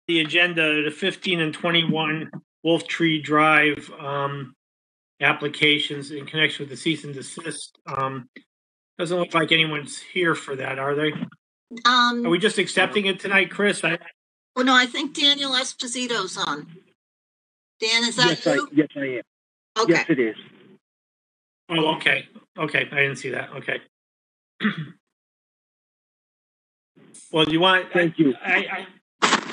the agenda, the 15 and 21 Wolf Tree Drive applications in connection with the cease and desist. Doesn't look like anyone's here for that, are they? Are we just accepting it tonight, Chris? Well, no, I think Daniel Esposito's on. Dan, is that you? Yes, I am. Okay. Yes, it is. Oh, okay. Okay, I didn't see that. Okay. Well, do you want? Thank you. I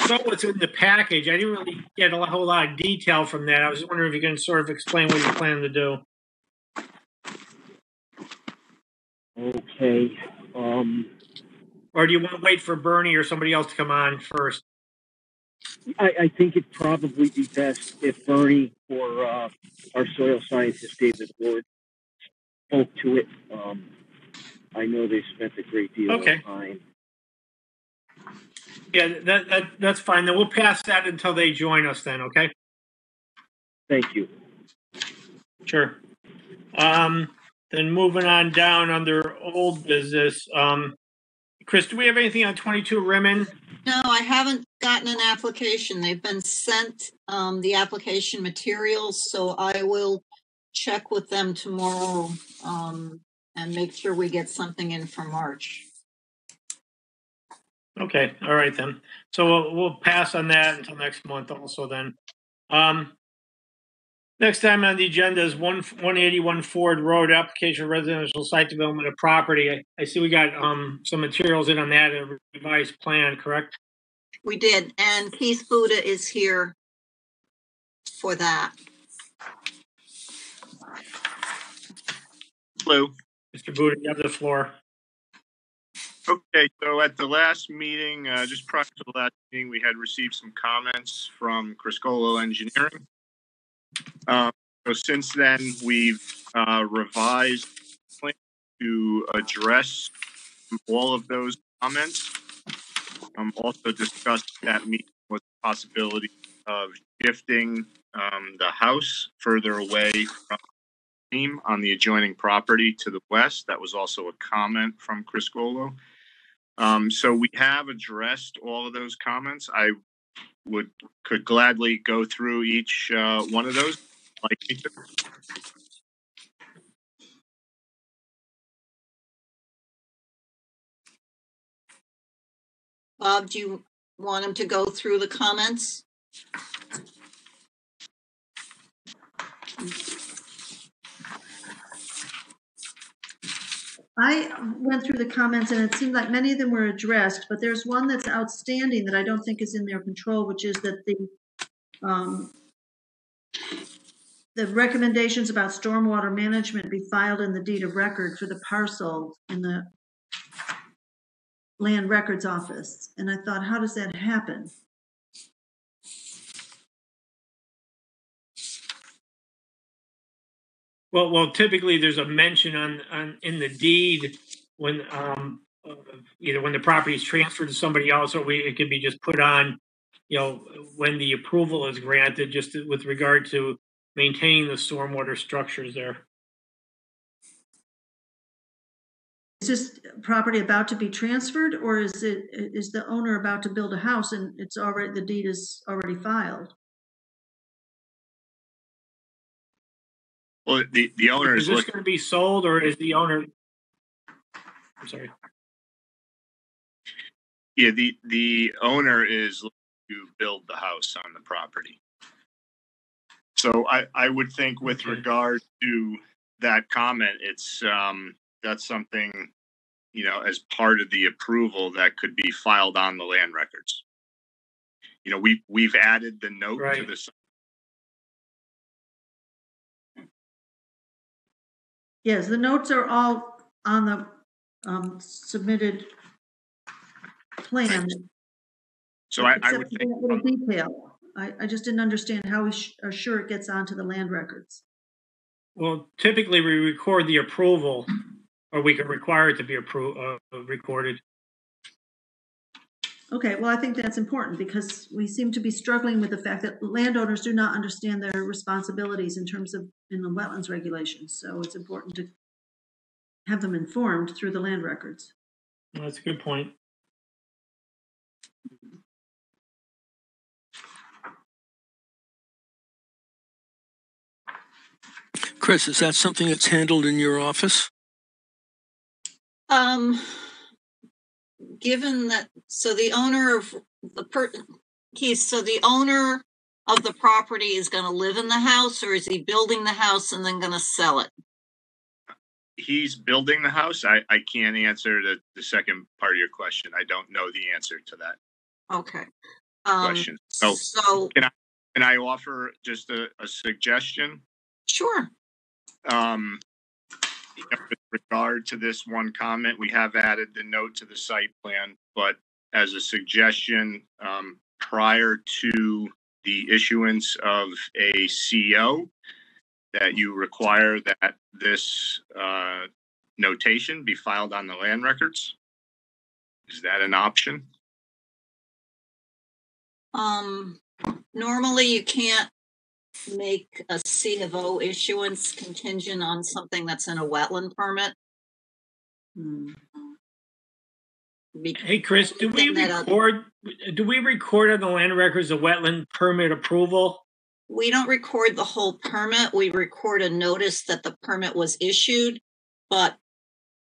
saw what's in the package. I didn't really get a whole lot of detail from that. I was wondering if you can sort of explain what you plan to do. Okay. Or do you want to wait for Bernie or somebody else to come on first? I think it'd probably be best if Bernie or our soil scientist, David Ward, spoke to it. I know they spent a great deal of time. Yeah, that's fine. Then we'll pass that until they join us then, okay? Thank you. Sure. Then moving on down under old business. Chris, do we have anything on 22 Rimmon? No, I haven't gotten an application. They've been sent the application materials, so I will check with them tomorrow and make sure we get something in for March. Okay, all right then. So we'll pass on that until next month also then. Next time on the agenda is 181 Ford Road, application of residential site development of property. I see we got some materials in on that, a revised plan, correct? We did, and Keith Buda is here for that. Hello. Mr. Buda, you have the floor. Okay, so at the last meeting, just prior to the last meeting, we had received some comments from Criscolo Engineering. So since then, we've revised the plan to address all of those comments. Also discussed that meeting with the possibility of shifting the house further away from the team on the adjoining property to the west. That was also a comment from Criscolo. So we have addressed all of those comments. I could gladly go through each one of those. Bob, do you want him to go through the comments? I went through the comments and it seemed like many of them were addressed, but there's one that's outstanding that I don't think is in their control, which is that the recommendations about stormwater management be filed in the deed of record for the parcel in the land records office. And I thought, how does that happen? Well, typically there's a mention on in the deed when either when the property is transferred to somebody else, or it could be just put on, when the approval is granted, just with regard to maintaining the stormwater structures there. Is this property about to be transferred, or is the owner about to build a house and the deed is already filed? Well, the owner is this going to be sold, or is the owner? I'm sorry. Yeah, the owner is looking to build the house on the property. So I would think with regard to that comment, it's that's something, as part of the approval that could be filed on the land records. We've added the note to the. Yes, the notes are all on the submitted plan. So I would think that little detail. I just didn't understand how we are sure it gets onto the land records. Well, typically we record the approval, or we can require it to be recorded. Okay, well, I think that's important because we seem to be struggling with the fact that landowners do not understand their responsibilities in terms of in the wetlands regulations. So it's important to have them informed through the land records. Well, that's a good point. Chris, is that something that's handled in your office? Given that, so the owner of the owner of the property is going to live in the house, or is he building the house and then going to sell it? He's building the house. I can't answer the second part of your question. I don't know the answer to that Okay. question. So So can I offer just a suggestion? sure. With regard to this one comment, we have added the note to the site plan, but as a suggestion, prior to the issuance of a CO, that you require that this notation be filed on the land records. Is that an option? Normally you can't make a C of O issuance contingent on something that's in a wetland permit. Hey, Chris, do we record on the land records a wetland permit approval? We don't record the whole permit. We record a notice that the permit was issued, but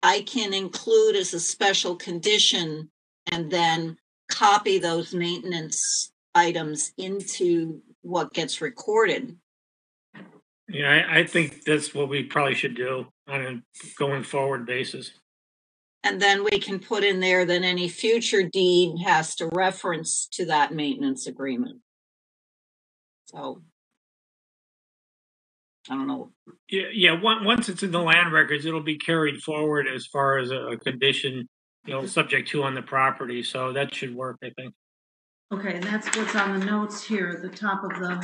I can include as a special condition and then copy those maintenance items into what gets recorded. Yeah, I think that's what we probably should do on a going forward basis. And then we can put in there that any future deed has to reference to that maintenance agreement. So, I don't know. Yeah. Once it's in the land records, it'll be carried forward as far as a condition, subject to on the property. So that should work, I think. Okay, and that's what's on the notes here at the top of the.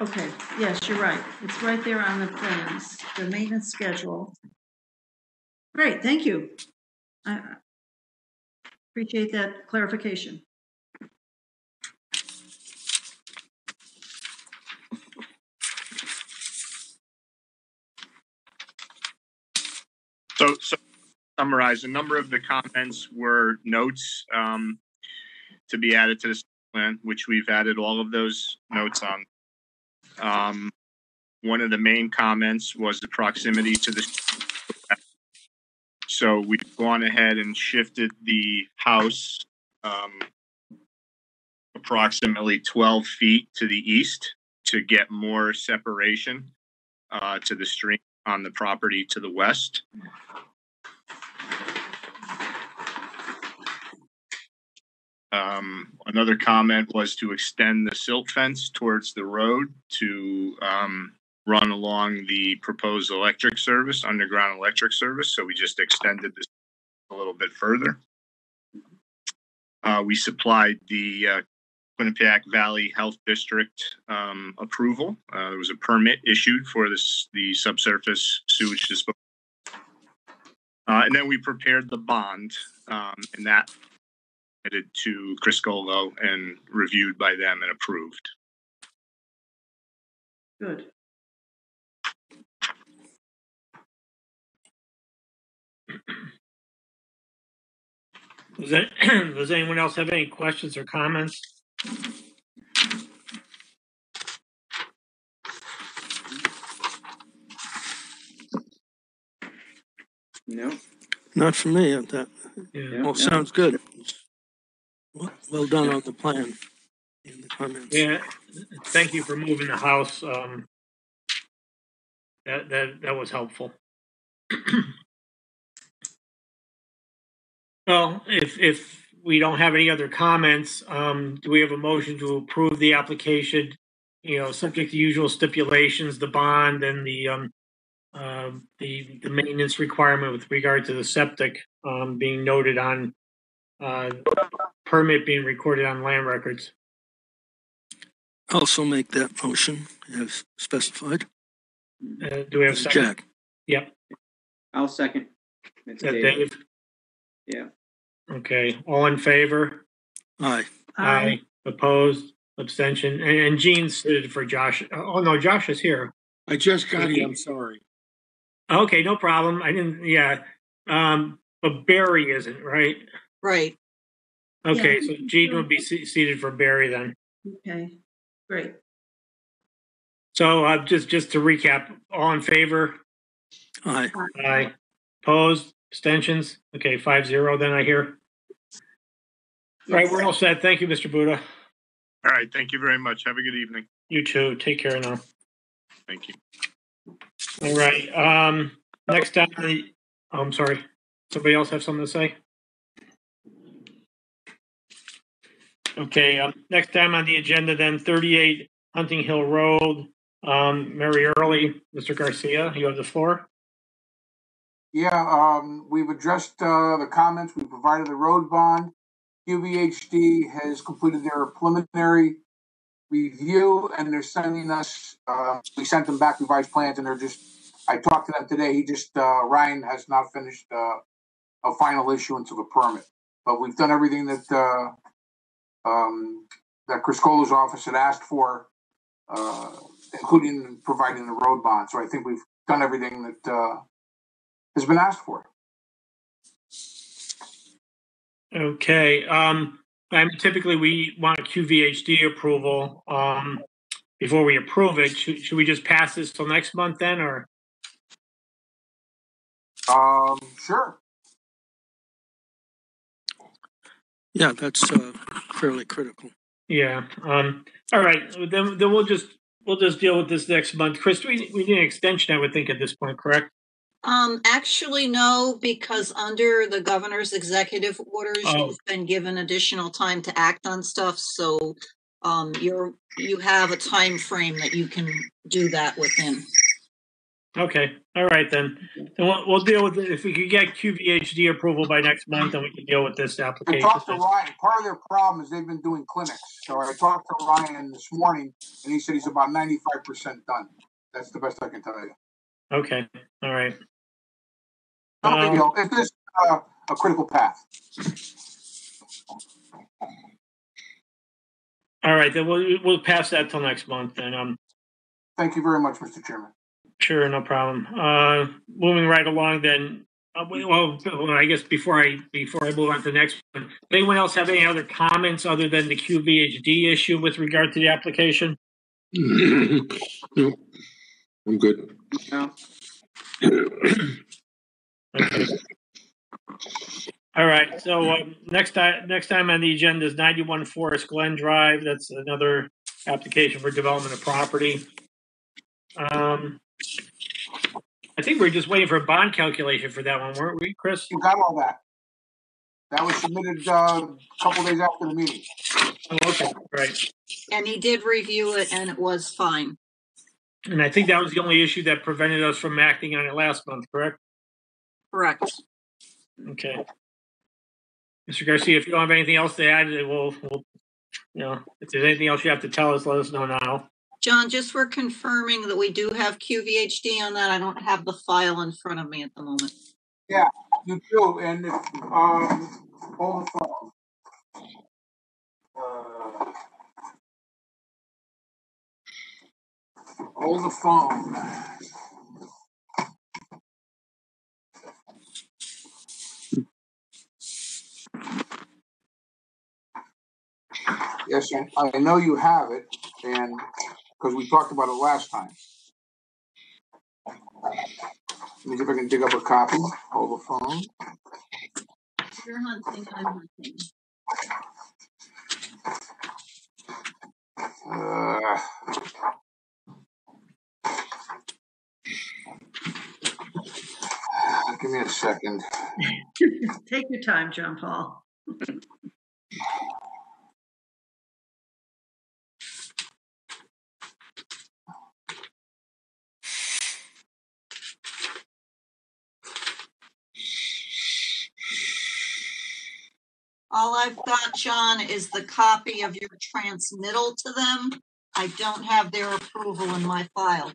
Okay, yes, you're right. It's right there on the plans, the maintenance schedule. Great, thank you. I appreciate that clarification. So summarize, a number of the comments were notes to be added to this plan, which we've added all of those notes on. One of the main comments was the proximity to the. So we've gone ahead and shifted the house approximately 12 feet to the east to get more separation to the stream on the property to the west. Another comment was to extend the silt fence towards the road to run along the proposed electric service, underground electric service. So we just extended this a little bit further. We supplied the Quinnipiac Valley Health District approval. There was a permit issued for the subsurface sewage disposal. And then we prepared the bond, and that submitted to Criscolo and reviewed by them and approved. Good. Does anyone else have any questions or comments? No. Not for me. That Yeah. all sounds good. Well done on the plan and the comments. Yeah. Thank you for moving the house. That was helpful. Well, if we don't have any other comments, do we have a motion to approve the application? Subject to usual stipulations, the bond and the maintenance requirement with regard to the septic being noted on permit being recorded on land records. Also make that motion as specified. Do we have a second? Jack? Yep. I'll second. It's Dave? Yeah. Okay. All in favor? Aye. Aye. Opposed? Abstention? And Gene stood for Josh. Oh, no, Josh is here. I just got here. I'm sorry. Okay, no problem. I didn't, yeah. But Barry isn't, right? Right. Okay, Yeah. so Gene would be seated for Barry then. Okay, great. So just to recap, all in favor? Aye. Aye. Opposed? Abstentions? Okay, 5-0 then I hear. All right, we're all set. Thank you, Mr. Buda. All right, thank you very much. Have a good evening. You too. Take care now. Thank you. All right. Next time, I'm sorry. Somebody else have something to say? Okay. Next time on the agenda, then 38 Hunting Hill Road. Mary Early, Mr. Garcia, you have the floor. Yeah, we've addressed the comments. We provided the road bond. QVHD has completed their preliminary review, and they're sending us. We sent them back revised plans, and they're just. I talked to them today. He just Ryan has not finished a final issuance of a permit, but we've done everything that that Criscolo's office had asked for, including providing the road bond. So I think we've done everything that has been asked for. Okay. Typically we want a QVHD approval before we approve it. Should we just pass this till next month then, or? Sure. Yeah, that's fairly critical. Yeah. All right. Then we'll just deal with this next month. Chris, we need an extension, I would think, at this point, correct? Actually, no, because under the governor's executive orders, Oh. you've been given additional time to act on stuff. So, you have a time frame that you can do that within. Okay. All right then. Then we'll deal with it. If we could get QVHD approval by next month, then we can deal with this I application. talked to Ryan. Part of their problem is they've been doing clinics. So I talked to Ryan this morning, and he said he's about 95% done. That's the best I can tell you. Okay. All right. No big deal. It's just a critical path. All right. Then we'll pass that till next month. And Thank you very much, Mr. Chairman. sure, no problem. Moving right along, then. Well, I guess before I move on to the next one, anyone else have any other comments other than the QVHD issue with regard to the application? No, I'm good. No. Okay. All right. So next time on the agenda is 91 Forest Glen Drive. That's another application for development of property. I think we're just waiting for a bond calculation for that one, weren't we, Chris? You got all that. That was submitted a couple days after the meeting. Oh, okay. Right. And he did review it, and it was fine. And I think that was the only issue that prevented us from acting on it last month, correct? Correct. Okay. Mr. Garcia, if you don't have anything else to add, we'll if there's anything else you have to tell us, let us know now. John, just for confirming that we do have QVHD on that. I don't have the file in front of me at the moment. Yeah, you do. And hold the phone. Hold the phone. Yes, I know you have it, and because we talked about it last time. Let me see if I can dig up a copy. Hold the phone. You're hunting, I'm hunting. Give me a second. Take your time, John Paul. All I've got, John, is the copy of your transmittal to them. I don't have their approval in my file.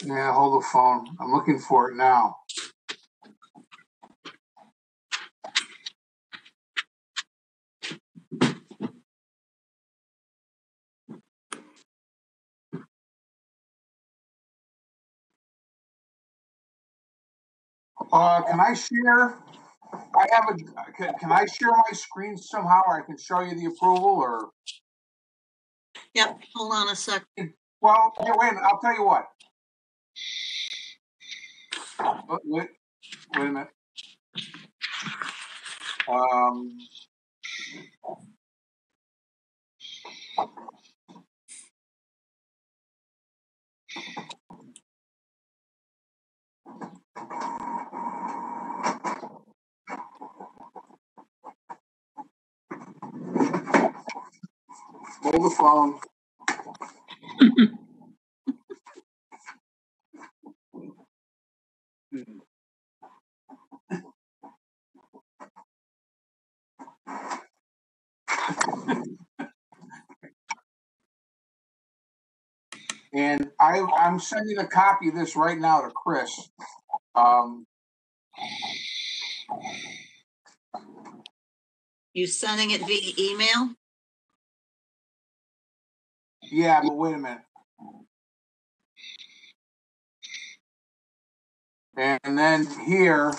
Yeah, hold the phone. I'm looking for it now. Can I share? Can I share my screen somehow? Or I can show you the approval or? Yep, hold on a sec. Well, wait a minute. I'll tell you what. Wait a minute. Hold the phone. And I'm sending a copy of this right now to Chris. You sending it via email? Yeah, but wait a minute. And then here,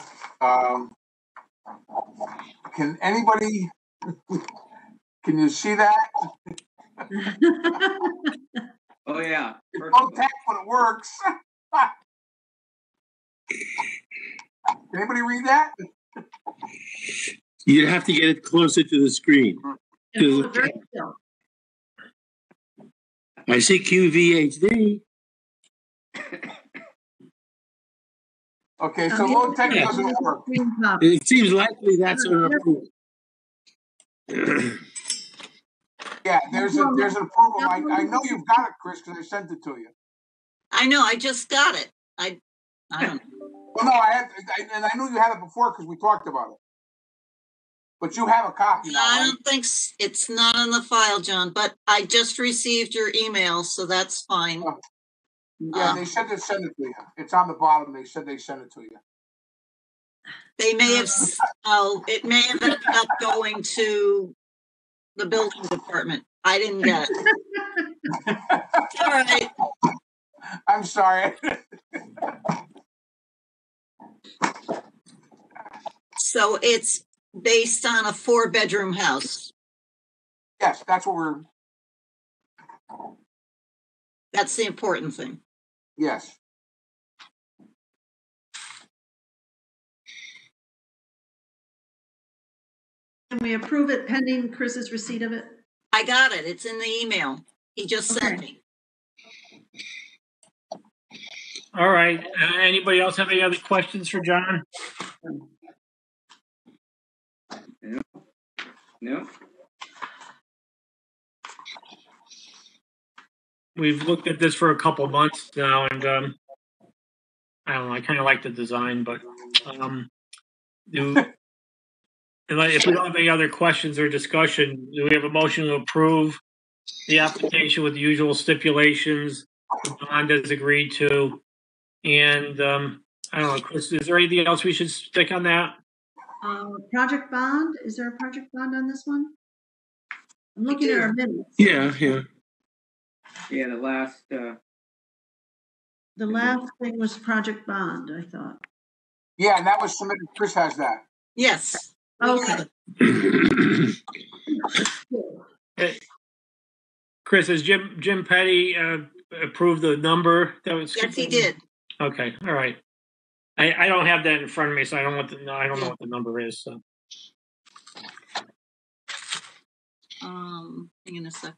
can anybody, can you see that? Oh, yeah. It's low tech, but it works. Can anybody read that? You'd have to get it closer to the screen. And hold it very still. I see QVHD. Okay, so low tech Yeah. doesn't work. It seems likely that's an approval. Yeah, there's an approval. I know you've got it, Chris, because I sent it to you. I know, I just got it. I don't know. Well, no, and I knew you had it before because we talked about it. But you have a copy now, I right? don't think it's not in the file, John, but I just received your email, so that's fine. Yeah, they said they sent it to you. It's on the bottom. They said they sent it to you. They may have, it may have ended up going to the building department. I didn't get it. All right. I'm sorry. So it's based on a 4-bedroom house. Yes, that's what That's the important thing. yes. Can we approve it pending Chris's receipt of it? I got it. It's in the email. He just sent me. All right. Anybody else have any other questions for John? No. We've looked at this for a couple months now, and I don't know. I kind of like the design, but if we don't have any other questions or discussion, do we have a motion to approve the application with the usual stipulations the bond is agreed to? And I don't know, Chris, is there anything else we should stick on that? Project bond, is there a project bond on this one? I'm looking at our minutes. Yeah. Yeah, the last, The last thing was project bond, I thought. Yeah, and that was submitted. Chris has that. Yes. Okay. Hey, Chris, has Jim Petty approved the number that was? Yes, he did. Okay, all right. I don't have that in front of me, so I don't know what the number is. So. Hang on a sec.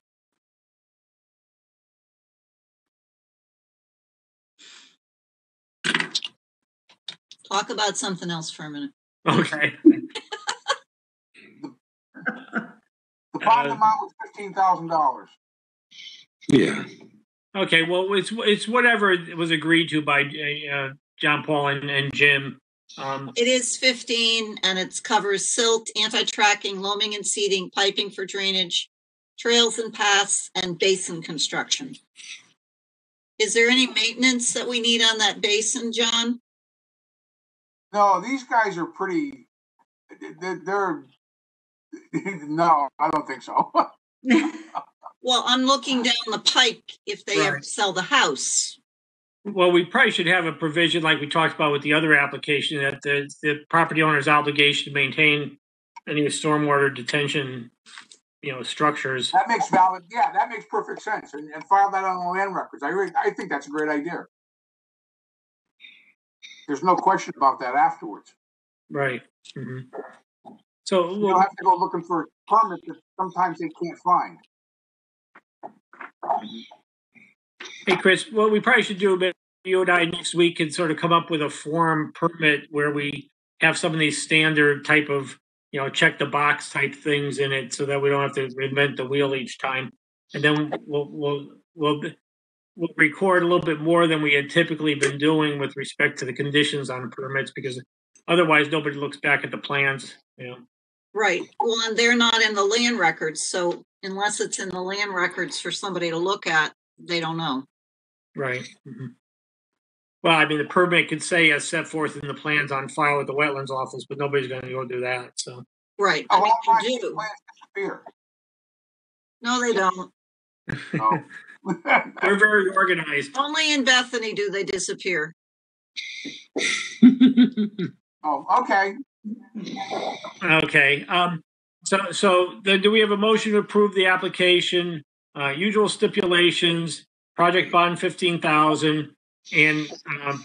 Talk about something else for a minute. Okay. The bond amount was $15,000. Yeah. Okay. Well, it's whatever was agreed to by John Paul and Jim. It is 15, and it covers silt, anti-tracking, loaming and seeding, piping for drainage, trails and paths, and basin construction. Is there any maintenance that we need on that basin, John? No, these guys are pretty. They're no, I don't think so. Well, I'm looking down the pike if they ever sell the house. Well, we probably should have a provision like we talked about with the other application that the property owner's obligation to maintain any stormwater detention, structures. That makes valid, yeah, that makes perfect sense, and file that on the land records. I think that's a great idea. There's no question about that afterwards. Right. Mm-hmm. So You don't have to go looking for permits that sometimes they can't find. Hey, Chris, what we probably should do a bit, you and I next week can sort of come up with a form permit where we have some of these standard type of, check the box type things in it so that we don't have to reinvent the wheel each time. And then we'll record a little bit more than we had typically been doing with respect to the conditions on permits, because otherwise nobody looks back at the plans, Right. Well, and they're not in the land records, so unless it's in the land records for somebody to look at, they don't know. Right. Mm-hmm. Well, I mean, the permit could say as set forth in the plans on file with the wetlands office, but nobody's going to go do that. So. Right. Oh, I mean, you do. plans disappear. No, they don't. Oh. They're very organized. Only in Bethany do they disappear. Oh, okay. Okay. So then do we have a motion to approve the application? Usual stipulations, project bond 15,000, and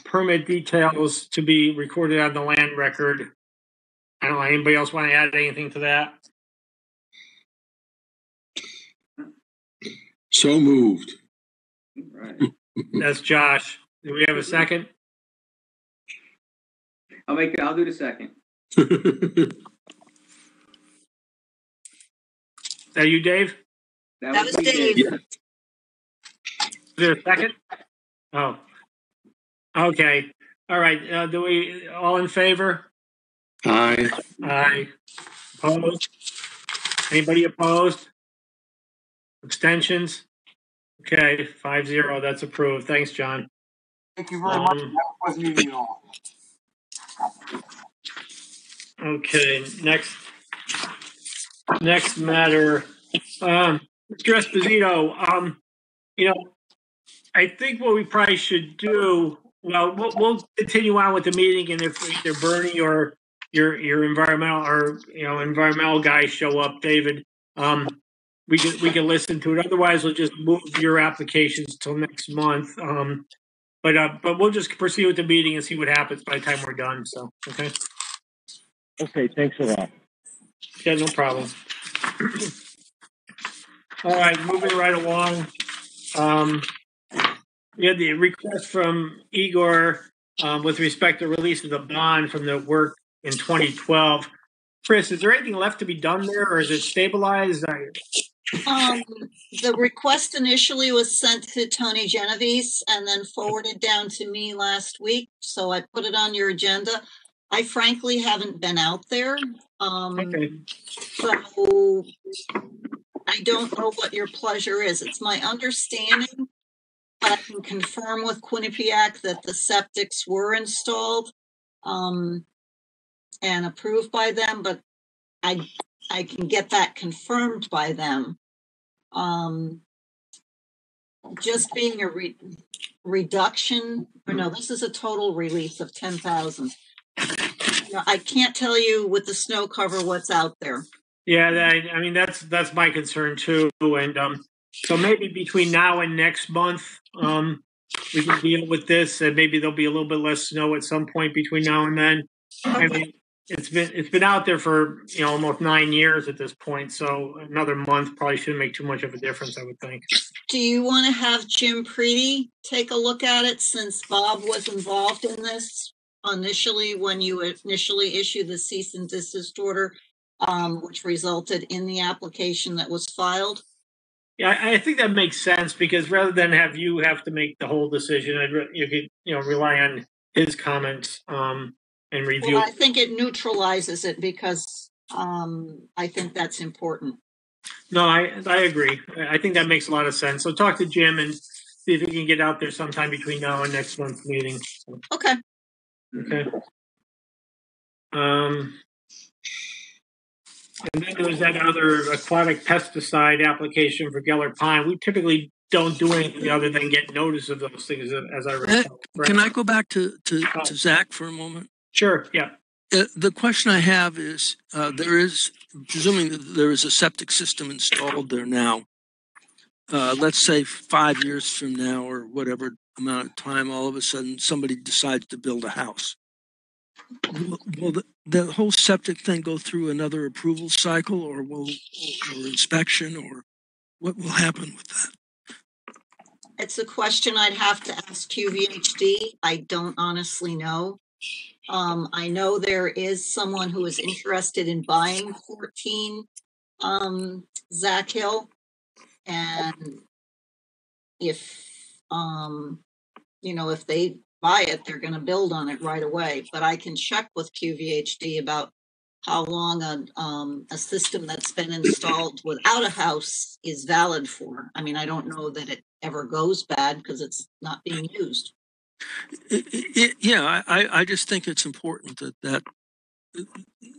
permit details to be recorded on the land record. I don't know. Anybody else want to add anything to that? So moved. Right. That's Josh. Do we have a second? I'll do the second. Is that you, Dave? That was me, Dave. Yeah. Is there a second? Oh. Okay. All right. Do we all in favor? Aye. Aye. Opposed? Anybody opposed? Abstentions? Okay, 5-0. That's approved. Thanks, John. Thank you very much. That wasn't easy at all. Okay, next matter. Mr. Esposito, I think what we probably should do, well, we'll continue on with the meeting, and if either Bernie or your environmental guys show up, David, we can listen to it. Otherwise, we'll just move your applications till next month. But we'll just proceed with the meeting and see what happens by the time we're done. So, okay. Okay, thanks a lot. Yeah, no problem. All right, moving right along. We had the request from Igor with respect to release of the bond from the work in 2012. Chris, is there anything left to be done there, or is it stabilized? The request initially was sent to Tony Genovese and then forwarded down to me last week. So I put it on your agenda. I frankly haven't been out there. Okay. So I don't know what your pleasure is. It's my understanding, but I can confirm with Quinnipiac that the septics were installed and approved by them, but I can get that confirmed by them. Just being a reduction, or no, this is a total release of 10,000. I can't tell you with the snow cover what's out there. Yeah, I mean that's my concern too, and so maybe between now and next month, we can deal with this, and maybe there'll be a little bit less snow at some point between now and then. I mean, it's been out there for almost 9 years at this point, so another month probably shouldn't make too much of a difference, I would think. Do you want to have Jim Preety take a look at it, since Bob was involved in this initially when you initially issued the cease and desist order, which resulted in the application that was filed? Yeah, I think that makes sense, because rather than have to make the whole decision, you could rely on his comments and review. Well, I think it neutralizes it, because I think that's important. No, I agree. I think that makes a lot of sense. So talk to Jim and see if he can get out there sometime between now and next month's meeting. So, Okay. okay. And then there was that other aquatic pesticide application for Geller Pine. We typically don't do anything other than get notice of those things, as I recall. Can I go back to Zach for a moment? Sure, yeah. The question I have is, presuming that there is a septic system installed there now, let's say 5 years from now or whatever amount of time, all of a sudden somebody decides to build a house. Will the whole septic thing go through another approval cycle or inspection, or what will happen with that? It's a question I'd have to ask QVHD. I don't honestly know. I know there is someone who is interested in buying 14 Zach Hill, and if if they buy it, they're going to build on it right away. But I can check with QVHD about how long a system that's been installed without a house is valid for. I mean, I don't know that it ever goes bad because it's not being used. Yeah, I just think it's important that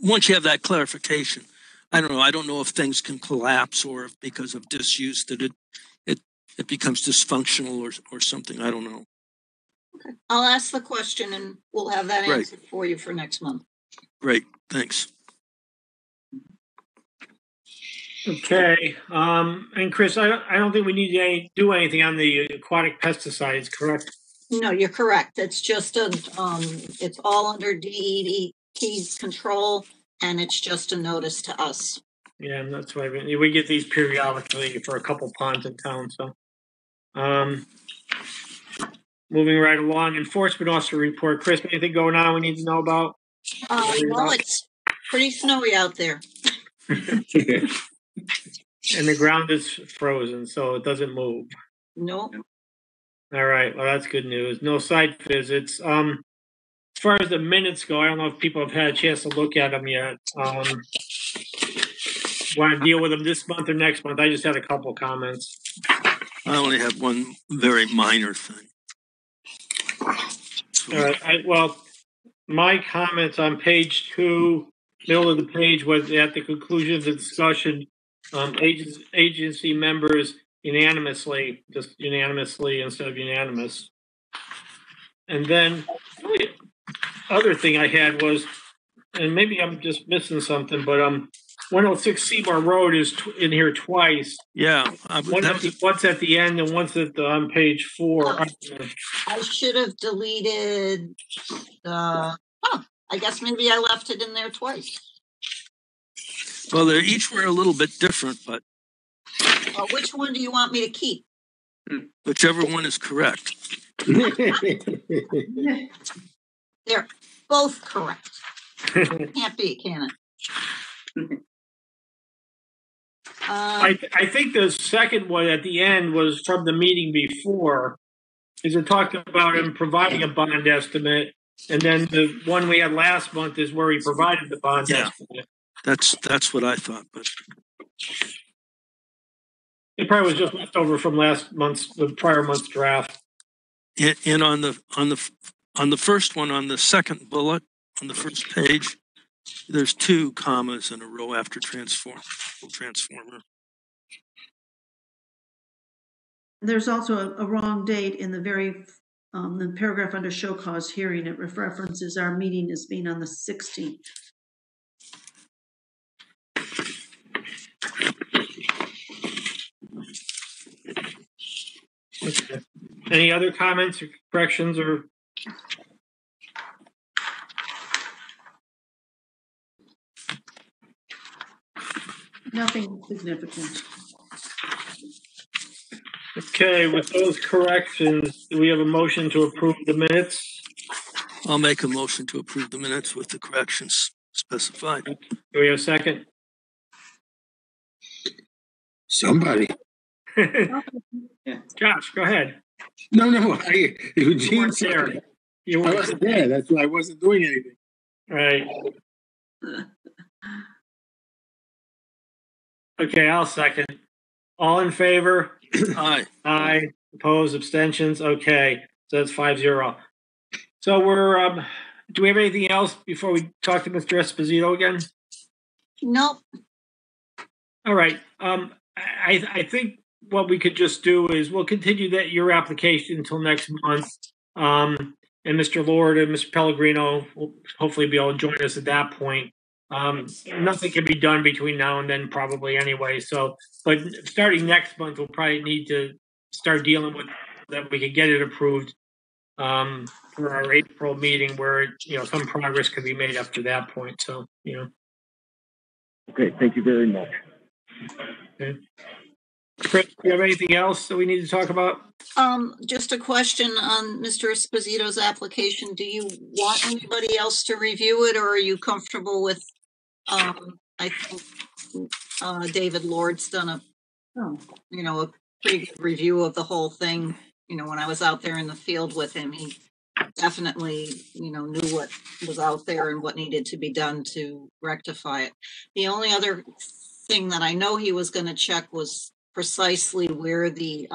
once you have that clarification, I don't know if things can collapse or if because of disuse that it becomes dysfunctional or something. I don't know. Okay. I'll ask the question and we'll have that answered for you for next month. Great, thanks. Okay, and Chris, I don't think we need to do anything on the aquatic pesticides, correct? No, you're correct. It's just it's all under DEP's control, and it's just a notice to us. Yeah, and that's why we get these periodically for a couple ponds in town. So, moving right along, enforcement officer report. Chris, anything going on we need to know about? Well, it's pretty snowy out there. And the ground is frozen, so it doesn't move. Nope. All right. Well, that's good news. No site visits. As far as the minutes go, I don't know if people have had a chance to look at them yet. Want to deal with them this month or next month? I just had a couple comments. I only have one very minor thing. All right. Well, my comments on page 2, middle of the page, was at the conclusion of the discussion. Agency members unanimously, just unanimously instead of unanimous. And then the other thing I had was, and maybe I'm just missing something, but 106 Seymour Road is in here twice. Yeah. Once at the end and once on page 4. I should have deleted I guess maybe I left it in there twice. Well, they each were a little bit different, but... which one do you want me to keep? Whichever one is correct. They're both correct. Can't be, can it? I think the second one at the end was from the meeting before. Is it talked about him providing a bond estimate, and then the one we had last month is where he provided the bond estimate. That's what I thought, but it probably was just left over from the prior month's draft. And on the first one, on the second bullet, on the first page, there's 2 commas in a row after transformer. There's also a wrong date in the paragraph under show cause hearing. It references our meeting as being on the 16th. Okay. Any other comments or corrections or? Nothing significant. Okay, with those corrections, do we have a motion to approve the minutes? I'll make a motion to approve the minutes with the corrections specified. Do we have a second? Somebody. Josh, go ahead. No, Eugene said there. I wasn't there. That's why I wasn't doing anything. Right. Okay, I'll second. All in favor? Aye. Aye. Opposed? Abstentions? Okay, so that's 5-0. So we're. Do we have anything else before we talk to Mr. Esposito again? Nope. All right. I think what we could just do is we'll continue your application until next month. And Mr. Lord and Mr. Pellegrino will hopefully be able to join us at that point. Nothing can be done between now and then, probably anyway. So, but starting next month, we'll probably need to start dealing with that. We could get it approved for our April meeting, where some progress could be made up to that point. So, Okay, thank you very much. Okay. Chris, do you have anything else that we need to talk about? Just a question on Mr. Esposito's application. Do you want anybody else to review it, or are you comfortable with, I think, David Lord's done a pretty good review of the whole thing. When I was out there in the field with him, he definitely, knew what was out there and what needed to be done to rectify it. The only other thing that I know he was going to check was precisely where the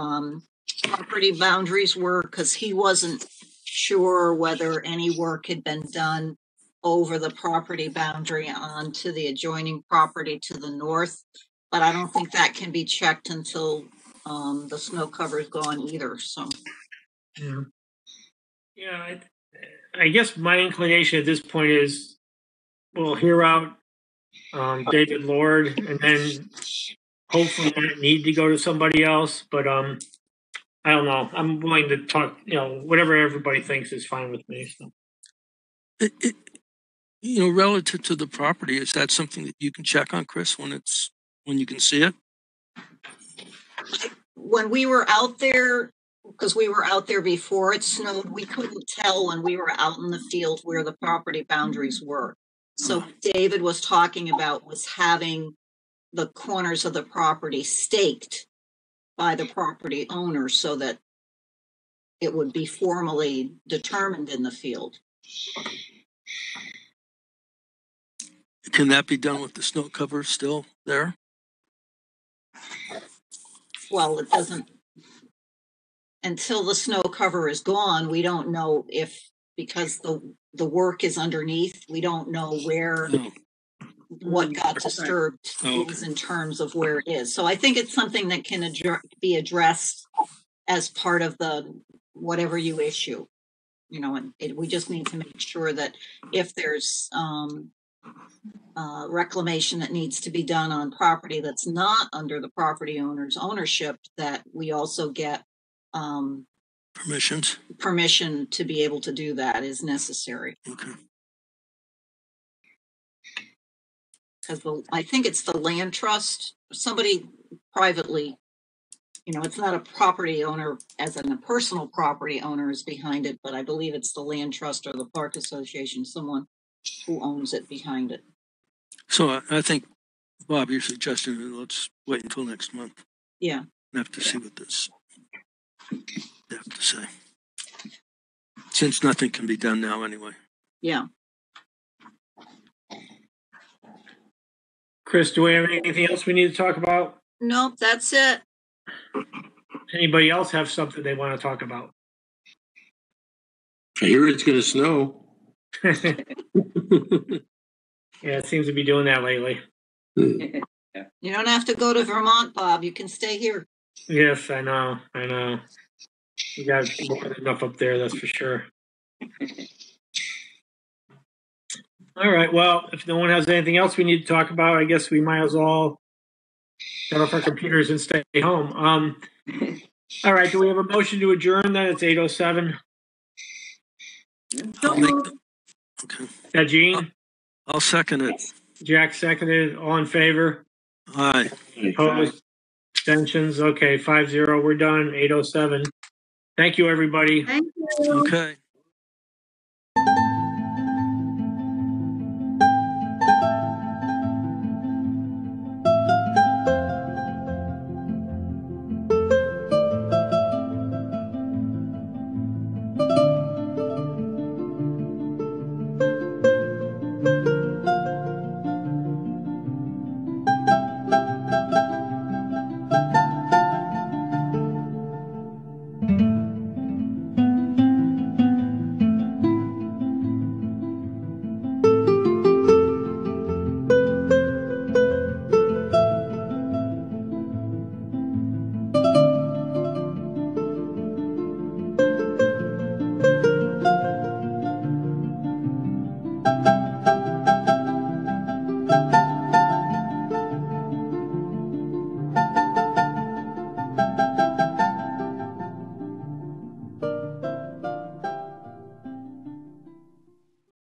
property boundaries were, because he wasn't sure whether any work had been done over the property boundary onto the adjoining property to the north. But I don't think that can be checked until the snow cover is gone either. So, yeah, I guess my inclination at this point is we'll hear out David Lord, and then hopefully not need to go to somebody else. But I don't know. I'm willing to talk. Whatever everybody thinks is fine with me. So. Relative to the property, is that something that you can check on, Chris, when you can see it? When we were out there, because we were out there before it snowed, we couldn't tell when we were out in the field where the property boundaries were. So David was talking about was having the corners of the property staked by the property owner so that it would be formally determined in the field. Can that be done with the snow cover still there? Well, it doesn't. Until the snow cover is gone, we don't know if, because the work is underneath, we don't know where what got disturbed is in terms of where it is. So I think it's something that can be addressed as part of the whatever you issue. And we just need to make sure that if there's reclamation that needs to be done on property that's not under the property owner's ownership, that we also get permission to be able to do that is necessary. Okay. Because I think it's the land trust, somebody privately, it's not a property owner as in a personal property owner is behind it, but I believe it's the land trust or the park association, someone who owns it behind it. So I think, Bob, you're suggesting let's wait until next month. Yeah. And have to see what this they have to say. Since nothing can be done now anyway. Yeah. Chris, do we have anything else we need to talk about? Nope, that's it. Anybody else have something they want to talk about? I hear it's going to snow. Yeah, it seems to be doing that lately. You don't have to go to Vermont, Bob. You can stay here. Yes, I know. You got more than enough up there, that's for sure. All right. Well, if no one has anything else we need to talk about, I guess we might as well get off our computers and stay home. All right. Do we have a motion to adjourn then? It's 8:07. Okay. Yeah, Gene? I'll second it. Jack seconded. All in favor? Aye. Opposed? Abstentions? Okay, 5-0. We're done. 8:07. Thank you, everybody. Thank you. Okay.